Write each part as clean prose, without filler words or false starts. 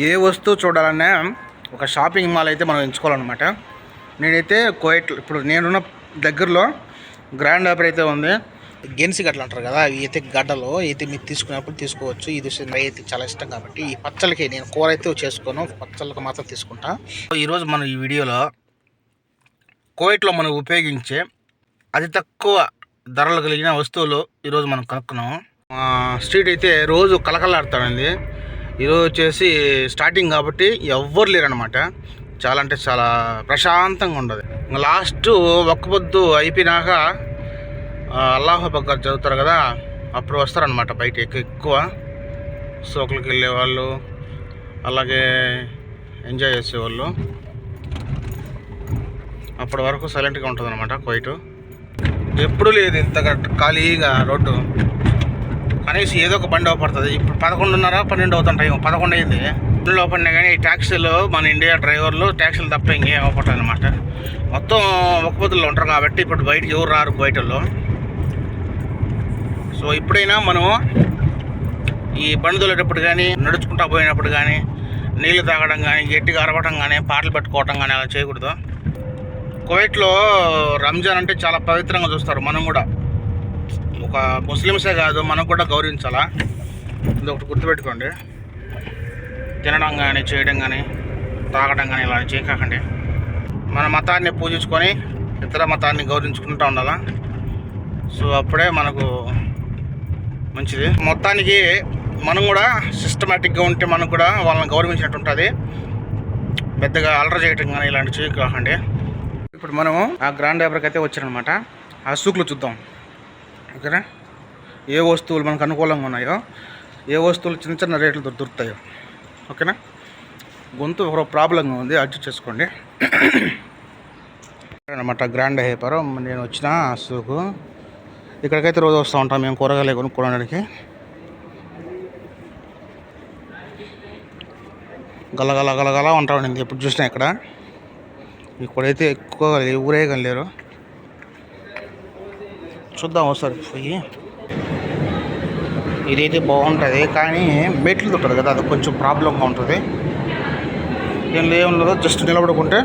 ఏ వస్తువు చూడాలన్నా ఒక షాపింగ్ మాల్ అయితే మనం ఎంచుకోవాలన్నమాట. నేనైతే కోయట్ ఇప్పుడు నేనున్న దగ్గరలో గ్రాండ్ ఆపర్ అయితే ఉంది. గెన్సి గడ్డలు అంటారు కదా, అవి అయితే గడ్డలు అయితే మీరు తీసుకున్నప్పుడు తీసుకోవచ్చు. ఇది అయితే చాలా ఇష్టం కాబట్టి ఈ పచ్చళ్ళకి నేను కూర అయితే చేసుకోను, పచ్చళ్ళకి మాత్రం తీసుకుంటా. ఈరోజు మనం ఈ వీడియోలో కోయట్లో మనం ఉపయోగించే అతి తక్కువ ధరలు కలిగిన వస్తువులు ఈరోజు మనం కనుక్కున్నాము. స్ట్రీట్ అయితే రోజు కలకలాడుతాడండి. ఈరోజు వచ్చేసి స్టార్టింగ్ కాబట్టి ఎవ్వరు లేరనమాట. చాలా అంటే చాలా ప్రశాంతంగా ఉండదు. లాస్ట్ ఒక్క పొద్దు అయిపోయినాక అల్లాహ్ అక్బర్ చదువుతారు కదా, అప్పుడు వస్తారనమాట బయట ఎక్కువ సోకులకి వెళ్ళేవాళ్ళు, అలాగే ఎంజాయ్ చేసేవాళ్ళు. అప్పటి వరకు సైలెంట్గా ఉంటుంది అనమాట కోయిట్. ఎప్పుడు లేదు ఇంత ఖాళీగా రోడ్డు. కనీసం ఏదో ఒక బండి అవపడుతుంది. ఇప్పుడు 11:30 12 అవుతుంది టైం. 11 అయింది. బండిలో పడినా కానీ ఈ ట్యాక్సీలు మన ఇండియా డ్రైవర్లు ట్యాక్సీలు తప్ప ఇంకేం అవపడతాయి అనమాట. మొత్తం ఒక పొద్దుల్లో ఉంటారు కాబట్టి ఇప్పుడు బయటకు ఎవరు రారు బయటల్లో. సో ఇప్పుడైనా మనం ఈ బండి తోలేటప్పుడు కానీ, నడుచుకుంటా పోయినప్పుడు కానీ, నీళ్లు తాగడం కానీ, గట్టిగా అరవడం కానీ, పాటలు పెట్టుకోవడం కానీ అలా చేయకూడదు. కువైట్లో రంజాన్ అంటే చాలా పవిత్రంగా చూస్తారు. మనం కూడా ఒక ముస్లిమ్సే కాదు, మనం కూడా గౌరవించాలా. ఇది ఒకటి గుర్తుపెట్టుకోండి. తినడం కానీ, చేయడం కానీ, తాగడం కానీ ఇలా చేయకండి. మన మతాన్ని పూజించుకొని ఇతర మతాన్ని గౌరవించుకుంటూ ఉండాలా. సో అప్పుడే మనకు మంచిది. మొత్తానికి మనం కూడా సిస్టమేటిక్గా ఉంటే మనకు కూడా వాళ్ళని గౌరవించినట్టు ఉంటుంది. పెద్దగా అలర చేయటం కానీ ఇలాంటి చేయకండి. ఇప్పుడు మనము ఆ గ్రాండ్ ఆపర్కి అయితే వచ్చారనమాట. ఆ సూక్లు చూద్దాం, ఓకేనా. ఏ వస్తువులు మనకు అనుకూలంగా ఉన్నాయో, ఏ వస్తువులు చిన్న చిన్న రేట్లు దొరుకుతాయో, ఓకేనా. గొంతు ఒక ప్రాబ్లంగా ఉంది, అడ్జస్ట్ చేసుకోండి అనమాట. గ్రాండ్ ఆపర్ నేను వచ్చిన సూకు. ఇక్కడికైతే రోజు వస్తూ ఉంటాం మేము కూరగాయలు కొనుక్కోవడానికి. గలగల ఉంటామండి ఎప్పుడు చూసినా. ఇక్కడైతే ఎక్కువ ఊరే కానీ లేరు. చూద్దాం ఒకసారి పోయి. ఇదైతే బాగుంటుంది కానీ మెట్లు ఉంటుంది కదా, అది కొంచెం ప్రాబ్లంగా ఉంటుంది. ఏం లేదో జస్ట్ నిలబడుకుంటే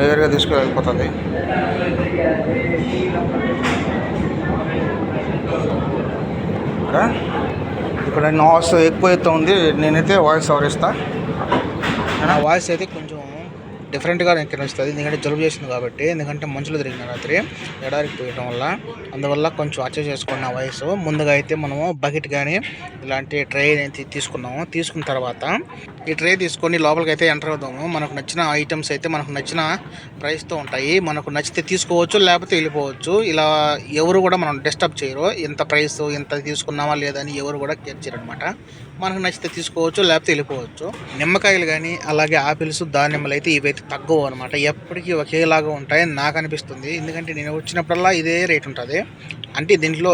దగ్గరగా తీసుకెళ్ళిపోతుంది. ఇక్కడ నాయిస్ ఎక్కువ అయితే ఉంది. నేనైతే వాయిస్ ఓవర్ ఇస్తా. నా వాయిస్ అయితే కొంచెం డిఫరెంట్గా నాకు వస్తుంది, ఎందుకంటే జలుబు చేసింది కాబట్టి. ఎందుకంటే మంచులో తిరిగిన రాత్రి ఎడారికి పోయటం వల్ల, అందువల్ల కొంచెం అడ్జస్ట్ చేసుకోండి నా వయసు. ముందుగా అయితే మనము బకెట్ కానీ ఇలాంటి ట్రే అయితే తీసుకున్నాము. తీసుకున్న తర్వాత ఈ ట్రే తీసుకొని లోపలికి అయితే ఎంటర్ అవుతాము. మనకు నచ్చిన ఐటమ్స్ అయితే మనకు నచ్చిన ప్రైస్తో ఉంటాయి. మనకు నచ్చితే తీసుకోవచ్చు, లేకపోతే వెళ్ళిపోవచ్చు. ఇలా ఎవరు కూడా మనం డిస్టర్బ్ చేయరు. ఎంత ప్రైస్ ఎంత తీసుకున్నామా లేదని ఎవరు కూడా కేర్ చేయరు అనమాట. మనకు నచ్చితే తీసుకోవచ్చు, లేకపోతే వెళ్ళిపోవచ్చు. నిమ్మకాయలు కానీ అలాగే ఆపిల్స్, దానిమ్మలు అయితే ఇవైతే తగ్గవు అనమాట. ఎప్పటికీ ఒకేలాగా ఉంటాయని నాకు అనిపిస్తుంది. ఎందుకంటే నేను వచ్చినప్పుడల్లా ఇదే రేట్ ఉంటుంది. అంటే దీంట్లో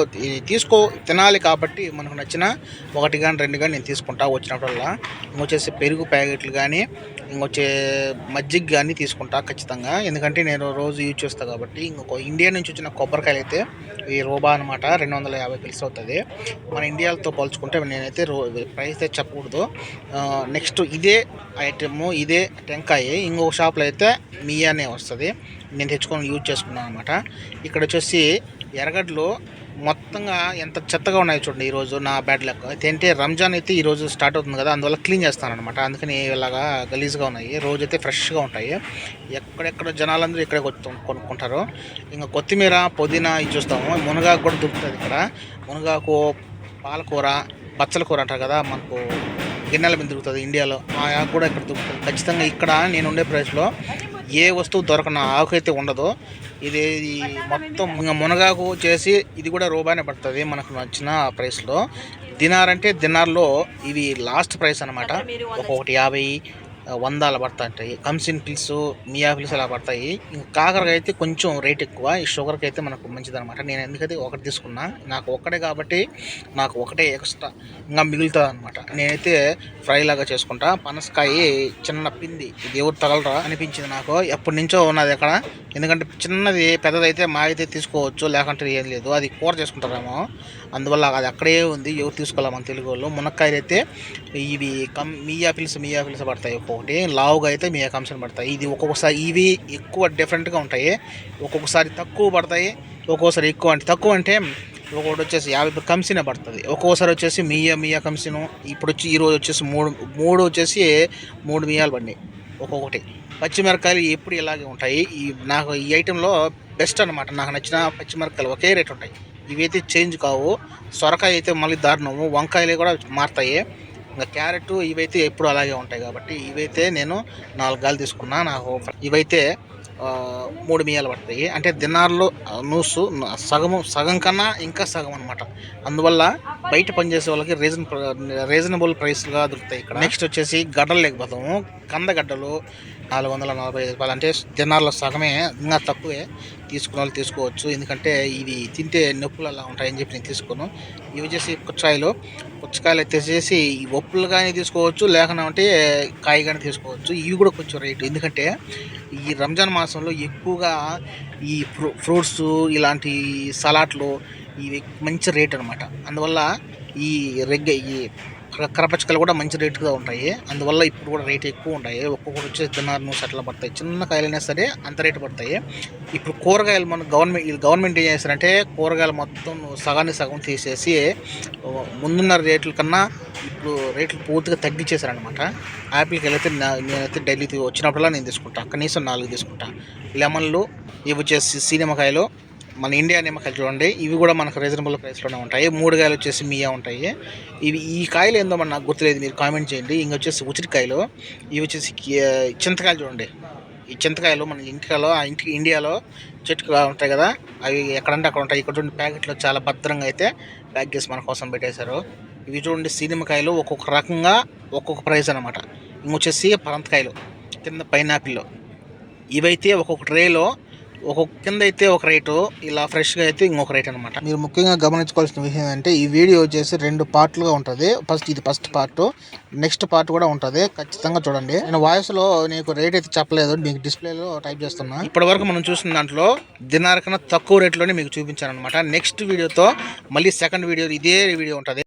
తినాలి కాబట్టి మనకు నచ్చిన 1 కానీ 2 కానీ నేను తీసుకుంటా వచ్చినప్పుడల్లా. ఇంకొచ్చేసి పెరుగు ప్యాకెట్లు కానీ, ఇంకొచ్చే మజ్జిగ కానీ తీసుకుంటా ఖచ్చితంగా. ఎందుకంటే నేను రోజు యూజ్ చేస్తాను కాబట్టి. ఇంకొక ఇండియా నుంచి వచ్చిన కొబ్బరికాయలు అయితే ఈ రూబా అనమాట 250 పిల్స్ అవుతుంది. మన ఇండియాతో పోల్చుకుంటే నేనైతే ప్రైస్ అయితే చెప్పకూడదు. నెక్స్ట్ ఇదే ఐటెము, ఇదే టెంకాయ ఇంకొక షాప్లో అయితే మియానే వస్తుంది. నేను తెచ్చుకొని యూజ్ చేసుకున్నాను అనమాట. ఇక్కడ వచ్చేసి ఎర్రగడ్డలు మొత్తంగా ఎంత చెత్తగా ఉన్నాయి చూడండి ఈరోజు నా బ్యాడ్ లక్. అయితే రంజాన్ అయితే ఈరోజు స్టార్ట్ అవుతుంది కదా, అందువల్ల క్లీన్ చేస్తానమాట. అందుకని ఇలాగా గలీజ్గా ఉన్నాయి. రోజు అయితే ఫ్రెష్గా ఉంటాయి. ఎక్కడెక్కడ జనాలందరూ ఇక్కడే కొనుక్కుంటారు. ఇంకా కొత్తిమీర, పుదీనా ఇది చూస్తాము. మునగాకు కూడా దొరుకుతుంది ఇక్కడ. మునగాకు, పాలకూర, బచ్చల కూర అంటారు కదా, మనకు గిన్నెల మీద దొరుకుతుంది ఇండియాలో. ఆ ఆకు కూడా ఇక్కడ దొరుకుతుంది ఖచ్చితంగా. ఇక్కడ నేను ఉండే ప్రైస్లో ఏ వస్తువు దొరకన ఆకు అయితే ఉండదు. ఇది మొత్తం మునగాకు చేసి ఇది కూడా రూపాయనే పడుతుంది మనకు నచ్చిన ప్రైస్లో. దినార్ అంటే దినార్లో ఇవి లాస్ట్ ప్రైస్ అనమాట. ఒక్కొక్కటి 50, 100 అలా పడతాయి. కంసిన్ పిల్స్, మియా పిల్స్ అలా పడతాయి. ఇంకా కాకరకాయ అయితే కొంచెం రేట్ ఎక్కువ. ఈ షుగర్కి అయితే మనకు మంచిదన్నమాట. నేను ఎందుకైతే ఒకటి తీసుకున్నా, నాకు ఒక్కటే కాబట్టి నాకు ఒకటే ఎక్స్ట్రా ఇంకా మిగులుతుంది అనమాట. నేనైతే ఫ్రై లాగా చేసుకుంటా. పనసకాయ చిన్న పిండి, ఇది ఎవరు తగలరా అనిపించింది నాకు. ఎప్పటి నుంచో ఉన్నది అక్కడ. ఎందుకంటే చిన్నది పెద్దదైతే మా అయితే తీసుకోవచ్చు, లేకుంటే ఏం లేదు. అది కూర చేసుకుంటారేమో, అందువల్ల అది అక్కడే ఉంది. ఎవరు తీసుకోవాలి మన తెలుగు వాళ్ళు. మునక్కాయలు అయితే ఇవి మియా పిల్స్ పడతాయి. ఒక్కొక్కటి లావుగా అయితే మియా కంసన్ పడతాయి. ఇది ఒక్కొక్కసారి ఇవి ఎక్కువ డిఫరెంట్గా ఉంటాయి. ఒక్కొక్కసారి తక్కువ పడతాయి, ఒక్కొక్కసారి ఎక్కువ. అంటే తక్కువ అంటే ఒకటి వచ్చేసి 50 కంసినే పడుతుంది. ఒక్కొక్కసారి వచ్చేసి మియా కంసిను. ఇప్పుడు వచ్చి ఈరోజు వచ్చేసి మూడు వచ్చేసి 3 మియాలు పడినాయి ఒక్కొక్కటి. పచ్చిమిరకాయలు ఎప్పుడు ఇలాగే ఉంటాయి. నాకు ఈ ఐటెంలో బెస్ట్ అనమాట. నాకు నచ్చిన పచ్చిమిరకాయలు ఒకే రేట్ ఉంటాయి. ఇవైతే చేంజ్ కావు. సొరకాయ అయితే మళ్ళీ దారుణము, వంకాయలు కూడా మారుతాయి. ఇంకా క్యారెట్ ఇవైతే ఎప్పుడు అలాగే ఉంటాయి. కాబట్టి ఇవైతే నేను 4 గాలు తీసుకున్నా. నాకు ఇవైతే 3 మియాలు పడతాయి. అంటే దినార్లో నూసు సగం కన్నా ఇంకా సగం అనమాట. అందువల్ల బయట పనిచేసే వాళ్ళకి రీజనబుల్ ప్రైస్గా దొరుకుతాయి ఇక్కడ. నెక్స్ట్ వచ్చేసి గడ్డలు లేకపోతాము. కందగడ్డలు 445 రూపాయలు. అంటే దినార్లో సగమే, ఇంకా తక్కువే. తీసుకున్న వాళ్ళు తీసుకోవచ్చు. ఎందుకంటే ఇవి తింటే నొప్పులు అలా ఉంటాయని చెప్పి నేను తీసుకోను. ఇవి వచ్చేసి పుచ్చకాయలు వచ్చేసి ఈ ఒప్పులు కానీ తీసుకోవచ్చు, లేకపోతే కాయ కానీ తీసుకోవచ్చు. ఇవి కూడా కొంచెం రేటు. ఎందుకంటే ఈ రంజాన్ మాసంలో ఎక్కువగా ఈ ఫ్రూట్స్, ఇలాంటి సలాడ్లు ఇవి మంచి రేట్ అనమాట. అందువల్ల ఈ కరపచ్చకాయలు కూడా మంచి రేటుగా ఉంటాయి. అందువల్ల ఇప్పుడు కూడా రేట్ ఎక్కువ ఉంటాయి. ఒక్కొక్కటి వచ్చేసి దినారు అట్లా పడతాయి. చిన్న కాయలైనా సరే అంత రేటు పడతాయి. ఇప్పుడు కూరగాయలు మన గవర్నమెంట్ ఏం చేస్తారంటే కూరగాయలు మొత్తం సగం తీసేసి ముందున్న రేట్ల కన్నా ఇప్పుడు రేట్లు పూర్తిగా తగ్గించేశారనమాట. యాపిల్కి అయితే నేనైతే డైలీ వచ్చినప్పుడల్లా నేను తీసుకుంటా. కనీసం 4 తీసుకుంటా. లెమన్లు, ఇవి వచ్చేసి సీనిమ్మకాయలు, మన ఇండియా నిమ్మకాయలు చూడండి. ఇవి కూడా మనకు రీజనబుల్ ప్రైస్లోనే ఉంటాయి. 3 కాయలు వచ్చేసి మియా ఉంటాయి. ఈ కాయలు ఏందో మన నాకు గుర్తులేదు, మీరు కామెంట్ చేయండి. ఇంకొచ్చేసి ఉచిరికాయలు, ఇవి వచ్చేసి చింతకాయలు చూడండి. ఈ చింతకాయలు మన ఇండియాలో చెట్టుగా ఉంటాయి కదా, అవి ఎక్కడంటే అక్కడ ఉంటాయి. ఇక్కడ చూడండి ప్యాకెట్లో చాలా భద్రంగా అయితే ప్యాక్ చేసి మన కోసం పెట్టేశారు. ఇవి చూడండి సీనిమ్మకాయలు ఒక్కొక్క రకంగా ఒక్కొక్క ప్రైస్ అనమాట. ఇంకొచ్చేసి పరంతకాయలు, కింద పైనాపిల్, ఇవైతే ఒక్కొక్క ట్రేలో ఒక్కొక్క కింద అయితే ఒక రేటు, ఇలా ఫ్రెష్గా అయితే ఇంకొక రేట్ అనమాట. మీరు ముఖ్యంగా గమనించుకోవాల్సిన విషయం ఏంటంటే ఈ వీడియో వచ్చేసి 2 పార్ట్లుగా ఉంటుంది. ఇది ఫస్ట్ పార్ట్, నెక్స్ట్ పార్ట్ కూడా ఉంటుంది. ఖచ్చితంగా చూడండి. నేను వాయిస్లో నీకు రేట్ అయితే చెప్పలేదు, మీకు డిస్ప్లేలో టైప్ చేస్తున్నా. ఇప్పటి వరకు మనం చూసిన దాంట్లో దినార్ కన్నా తక్కువ రేట్లోనే మీకు చూపించాను అనమాట. నెక్స్ట్ వీడియోతో మళ్ళీ సెకండ్ వీడియో ఇదే వీడియో ఉంటుంది.